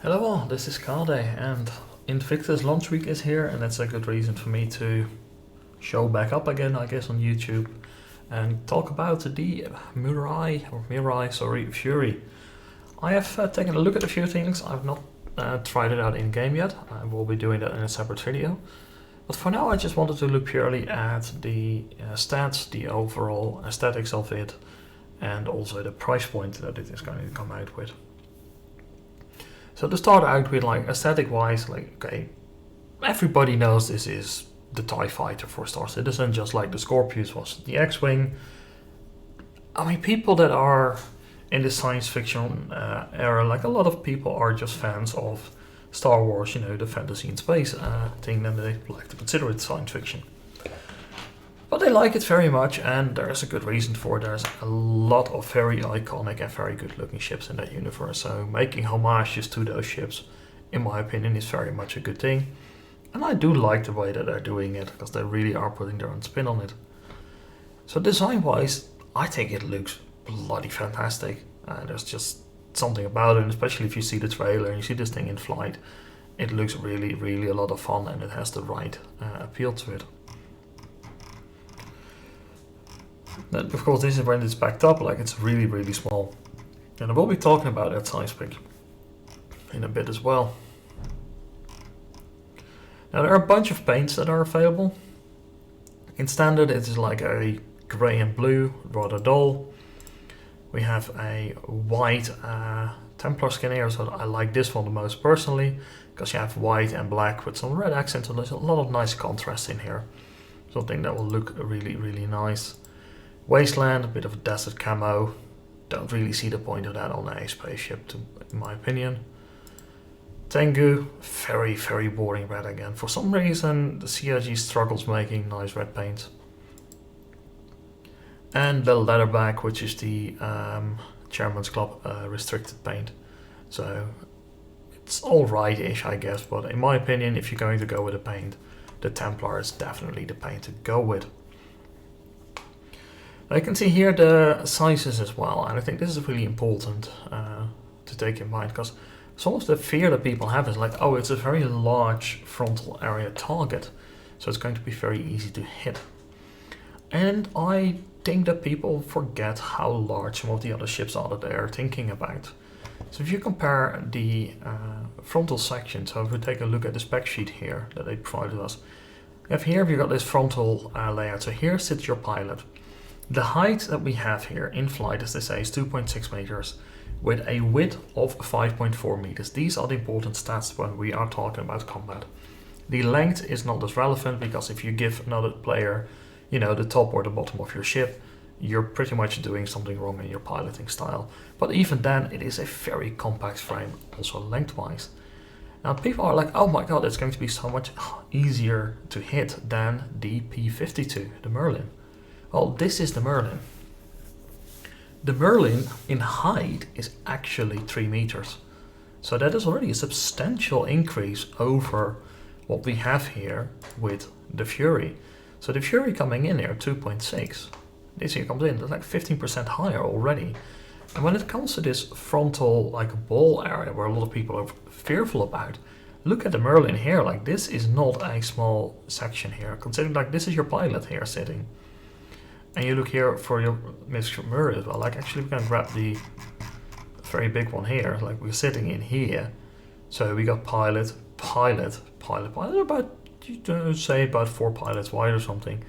Hello all, this is Kade and Invictus launch week is here and that's a good reason for me to show back up again, I guess, on YouTube and talk about the Miray Fury. I have taken a look at a few things. I've not tried it out in game yet. I will be doing that in a separate video. But for now I just wanted to look purely at the stats, the overall aesthetics of it, and also the price point that it is going to come out with. So to start out with, like, aesthetic wise, like, okay, everybody knows this is the TIE Fighter for Star Citizen, just like the Scorpius was the X-Wing. I mean, people that are in the science fiction era, like a lot of people are just fans of Star Wars, you know, the fantasy in space thing, and they like to consider it science fiction. But they like it very much, and there's a good reason for it. There's a lot of very iconic and very good looking ships in that universe, so making homages to those ships, in my opinion, is very much a good thing. And I do like the way that they're doing it, because they really are putting their own spin on it. So design wise, I think it looks bloody fantastic. There's just something about it, especially if you see the trailer and you see this thing in flight. It looks really, really a lot of fun, and it has the right appeal to it. Then, of course, this is when it's backed up, like it's really, really small. And I will be talking about that size pick in a bit as well. Now there are a bunch of paints that are available. In standard it is like a grey and blue, rather dull. We have a white Templar skin here, so I like this one the most personally, because you have white and black with some red accents, and there's a lot of nice contrast in here. Something that will look really, really nice. Wasteland, a bit of a desert camo. Don't really see the point of that on a spaceship, in my opinion. Tengu, very, very boring red again. For some reason, the CRG struggles making nice red paint. And the Leatherback, which is the Chairman's Club restricted paint. So it's alright-ish, I guess, but in my opinion, if you're going to go with a paint, the Templar is definitely the paint to go with. I can see here the sizes as well, and I think this is really important to take in mind, because some of the fear that people have is like, oh, it's a very large frontal area target, so it's going to be very easy to hit. And I think that people forget how large some of the other ships are that they are thinking about. So if you compare the frontal section, so if we take a look at the spec sheet here that they provided us, we've got this frontal layout. So here sits your pilot. The height that we have here in flight, as they say, is 2.6 meters with a width of 5.4 meters. These are the important stats when we are talking about combat. The length is not as relevant, because if you give another player, you know, the top or the bottom of your ship, you're pretty much doing something wrong in your piloting style. But even then, it is a very compact frame, also lengthwise. Now people are like, oh my god, it's going to be so much easier to hit than the P-52, the Merlin. Well, this is the Merlin. The Merlin in height is actually 3 meters. So that is already a substantial increase over what we have here with the Fury. So the Fury coming in here, 2.6. This here comes in, that's like 15% higher already. And when it comes to this frontal, like, ball area where a lot of people are fearful about, look at the Merlin here. Like, this is not a small section here, considering like this is your pilot here sitting. And you look here for your Misc Murray as well. Like, actually we can grab the very big one here. Like, we're sitting in here. So we got pilot, about, say, about 4 pilots wide or something.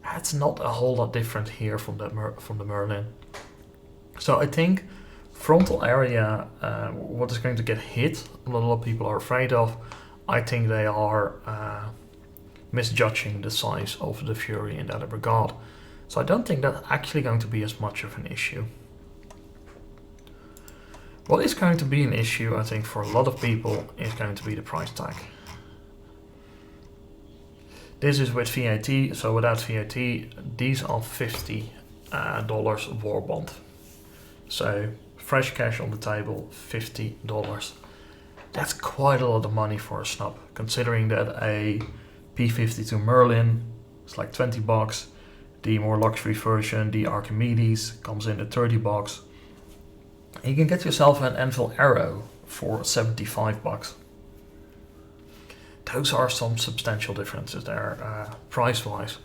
That's not a whole lot different here from the Merlin. So I think frontal area, what is going to get hit, a lot of people are afraid of. I think they are misjudging the size of the Fury in that regard. So I don't think that's actually going to be as much of an issue. What is going to be an issue, I think, for a lot of people is going to be the price tag. This is with VAT, so without VAT, these are $50 war bond. So fresh cash on the table, $50. That's quite a lot of money for a snub, considering that a P-52 Merlin is like 20 bucks. The more luxury version, the Archimedes, comes in at 30 bucks. And you can get yourself an Anvil Arrow for $75. Those are some substantial differences there, price-wise.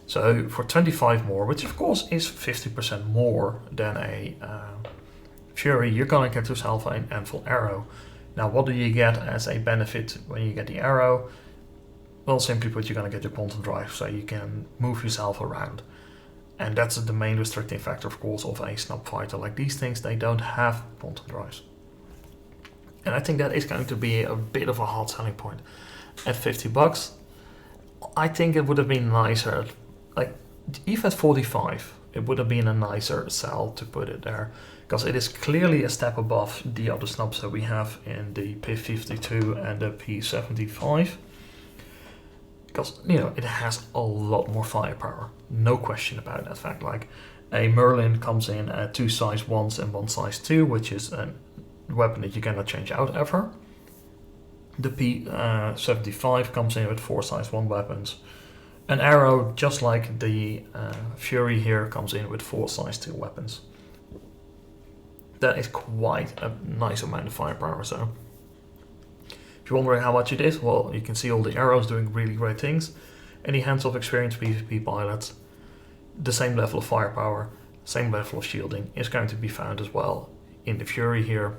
So for 25 more, which of course is 50% more than a Fury, you're gonna get yourself an Anvil Arrow. Now, what do you get as a benefit when you get the Arrow? Well, simply put, you're gonna get your quantum drive, so you can move yourself around. And that's the main restricting factor, of course, of a snub fighter. Like these things, they don't have quantum drives. And I think that is going to be a bit of a hard selling point. At $50, I think it would have been nicer, like even at 45, it would have been a nicer sell to put it there, because it is clearly a step above the other snubs that we have in the P52 and the P75. Because, you know, it has a lot more firepower, no question about that fact. Like a Merlin comes in at 2 size 1s and 1 size 2, which is a weapon that you cannot change out ever. The P75 comes in with 4 size 1 weapons. An Arrow, just like the Fury here, comes in with 4 size 2 weapons. That is quite a nice amount of firepower. So, if you're wondering how much it is, well, you can see all the arrows doing really great things. Any hands-off experienced PvP pilots, the same level of firepower, same level of shielding is going to be found as well in the Fury here.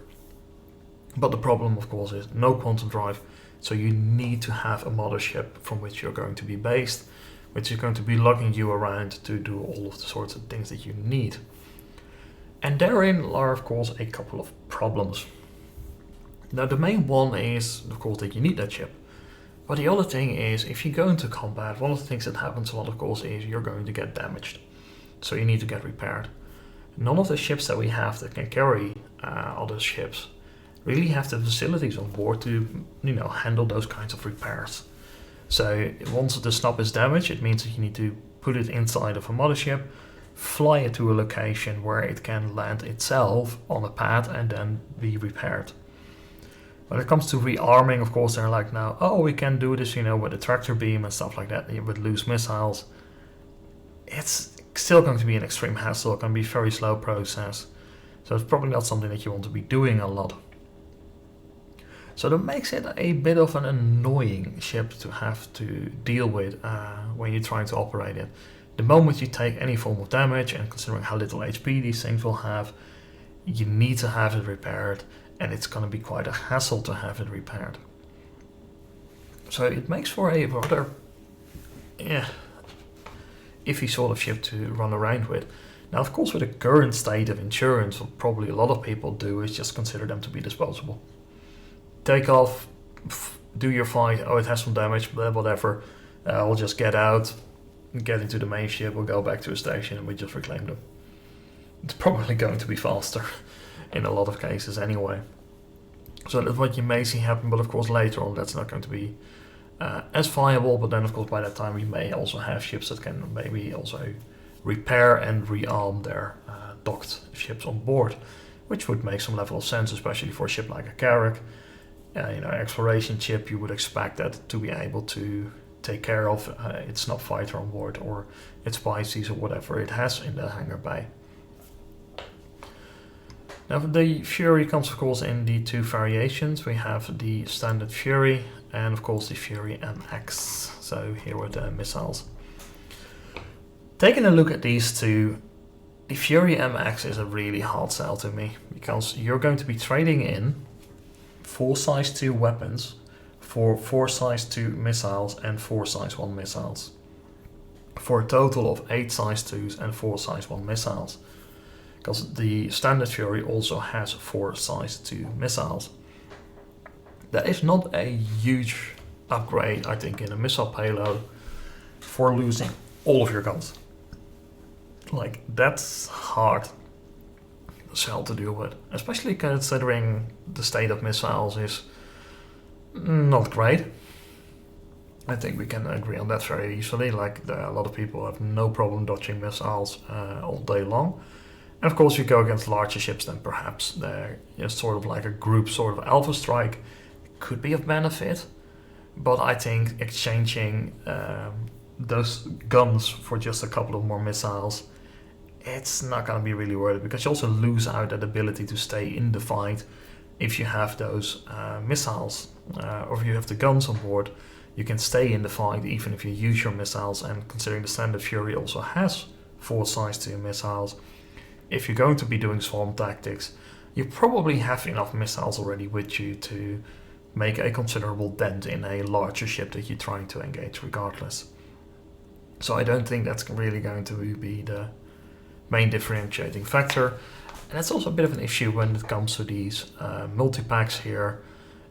But the problem, of course, is no quantum drive, so you need to have a mothership from which you're going to be based, which is going to be lugging you around to do all of the sorts of things that you need. And therein are, of course, a couple of problems. Now, the main one is, of course, that you need that ship. But the other thing is, if you go into combat, one of the things that happens a lot, of course, is you're going to get damaged. So you need to get repaired. None of the ships that we have that can carry other ships really have the facilities on board to, you know, handle those kinds of repairs. So once the snub is damaged, it means that you need to put it inside of a mothership, fly it to a location where it can land itself on a pad and then be repaired. When it comes to rearming, of course, they're like now, oh, we can do this, you know, with a tractor beam and stuff like that, with loose missiles. It's still going to be an extreme hassle, it can be a very slow process. So it's probably not something that you want to be doing a lot. So that makes it a bit of an annoying ship to have to deal with when you're trying to operate it. The moment you take any form of damage, and considering how little HP these things will have, you need to have it repaired, and it's going to be quite a hassle to have it repaired. So it makes for a rather iffy sort of ship to run around with. Now, of course, with the current state of insurance, what probably a lot of people do is just consider them to be disposable. Take off, do your fight, oh, it has some damage, whatever, we'll just get out, get into the main ship, we'll go back to a station and we just reclaim them. It's probably going to be faster in a lot of cases anyway. So that's what you may see happen, but of course later on that's not going to be as viable, but then of course by that time we may also have ships that can maybe also repair and rearm their docked ships on board, which would make some level of sense, especially for a ship like a Carrack. Exploration ship, you would expect that to be able to take care of its snub fighter on board or its Pisces or whatever it has in the hangar bay. Now the Fury comes of course in the 2 variations. We have the standard Fury and of course the Fury MX. So here with the missiles. Taking a look at these two, the Fury MX is a really hard sell to me, because you're going to be trading in 4 size 2 weapons for 4 size 2 missiles and 4 size 1 missiles, for a total of 8 size 2s and 4 size 1 missiles, because the standard Fury also has 4 size 2 missiles. That is not a huge upgrade, I think, in a missile payload for losing all of your guns. Like, that's hard sell to deal with, especially considering the state of missiles is not great. I think we can agree on that very easily. Like, a lot of people have no problem dodging missiles all day long. And of course, you go against larger ships, then perhaps they're sort of like a group sort of alpha strike could be of benefit. But I think exchanging those guns for just a couple of more missiles, it's not going to be really worth it, because you also lose out that ability to stay in the fight if you have those missiles, or if you have the guns on board, you can stay in the fight even if you use your missiles. And considering the standard Fury also has 4 size 2 missiles, if you're going to be doing swarm tactics, you probably have enough missiles already with you to make a considerable dent in a larger ship that you're trying to engage regardless. So I don't think that's really going to be the main differentiating factor. And that's also a bit of an issue when it comes to these multi-packs here,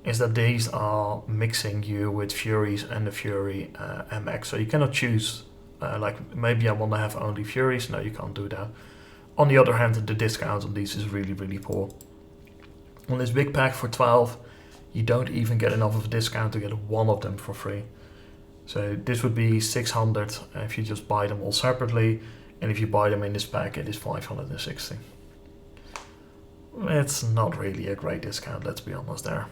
is that these are mixing you with Furies and the Fury MX. So you cannot choose, like maybe I want to have only Furies. No, you can't do that. On the other hand, the discount on these is really, really poor. On this big pack for 12, you don't even get enough of a discount to get one of them for free. So this would be 600 if you just buy them all separately, and if you buy them in this pack, it is 560. It's not really a great discount, let's be honest there.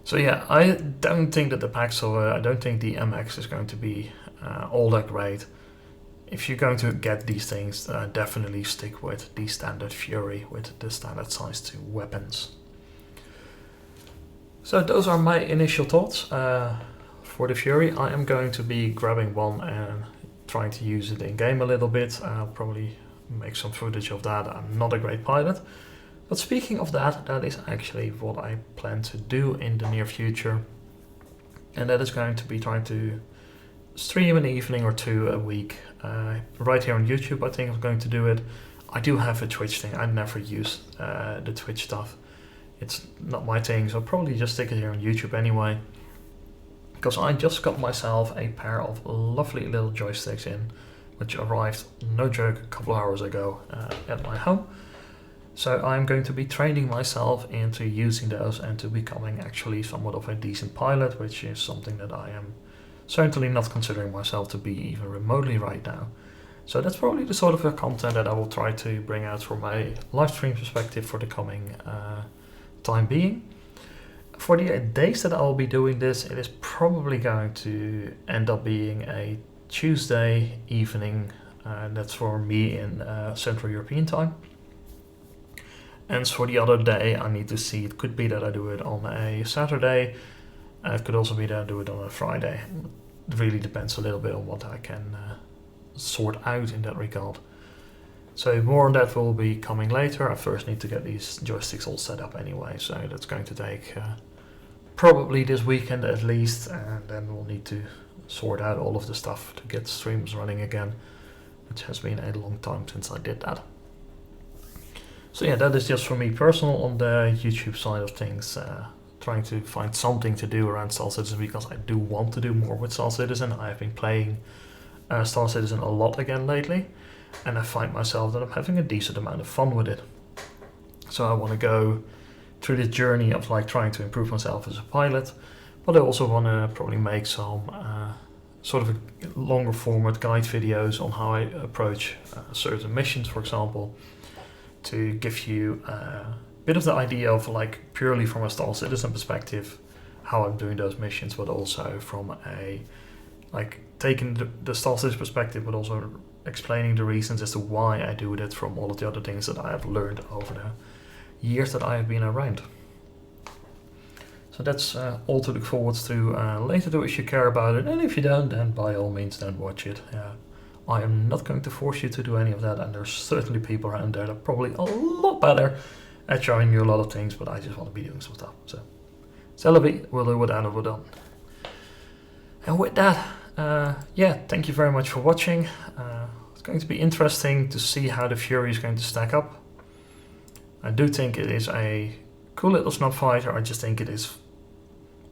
So yeah, I don't think that the pack, I don't think the MX is going to be all that great. If you're going to get these things, definitely stick with the standard Fury with the standard size 2 weapons. So those are my initial thoughts for the Fury. I am going to be grabbing one and trying to use it in game a little bit. I'll probably make some footage of that. I'm not a great pilot. But speaking of that, that is actually what I plan to do in the near future. And that is going to be trying to stream an evening or 2 a week. Right here on YouTube, I think I'm going to do it. I do have a Twitch thing. I never use the Twitch stuff. It's not my thing, so I'll probably just stick it here on YouTube anyway. Because I just got myself a pair of lovely little joysticks in, which arrived, no joke, a couple of hours ago at my home. So I'm going to be training myself into using those and to becoming actually somewhat of a decent pilot, which is something that I am certainly not considering myself to be even remotely right now. So that's probably the sort of content that I will try to bring out from my live stream perspective for the coming time being. For the days that I'll be doing this, it is probably going to end up being a Tuesday evening. That's for me in Central European time. And for the other day, I need to see. It could be that I do it on a Saturday. It could also be that I do it on a Friday. It really depends a little bit on what I can sort out in that regard. So more on that will be coming later. I first need to get these joysticks all set up anyway. So that's going to take probably this weekend at least. And then we'll need to sort out all of the stuff to get streams running again, which has been a long time since I did that. So yeah, that is just for me personal on the YouTube side of things. Trying to find something to do around Star Citizen because I do want to do more with Star Citizen. I have been playing Star Citizen a lot again lately, and I find myself that I'm having a decent amount of fun with it. So I want to go through this journey of like trying to improve myself as a pilot, but I also want to probably make some sort of a longer format guide videos on how I approach certain missions, for example, to give you a bit of the idea of like purely from a Star Citizen perspective how I'm doing those missions, but also from a like taking the Star Citizen perspective, but also explaining the reasons as to why I do it from all of the other things that I have learned over the years that I have been around. So that's all to look forward to later though, if you care about it, and if you don't, then by all means don't watch it. I am not going to force you to do any of that, and there's certainly people around there that are probably a lot better at showing you a lot of things, but I just want to be doing some stuff. So, Celebi, we'll do whatever we're done. And with that, yeah, thank you very much for watching. It's going to be interesting to see how the Fury is going to stack up. I do think it is a cool little snub fighter. I just think it is,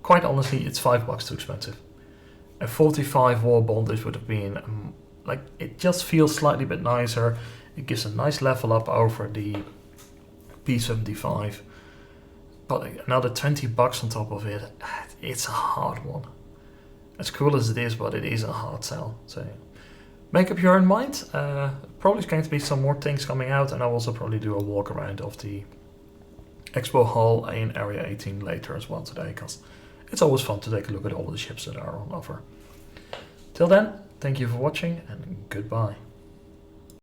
quite honestly, it's $5 too expensive. A 45 war bond, this would have been like, it just feels slightly bit nicer. It gives a nice level up over the P75, but another $20 on top of it, it's a hard one. As cool as it is, but it is a hard sell. So make up your own mind. Probably going to be some more things coming out, and I'll also probably do a walk around of the Expo Hall in Area 18 later as well today, because it's always fun to take a look at all the ships that are on offer. Till then, thank you for watching, and goodbye.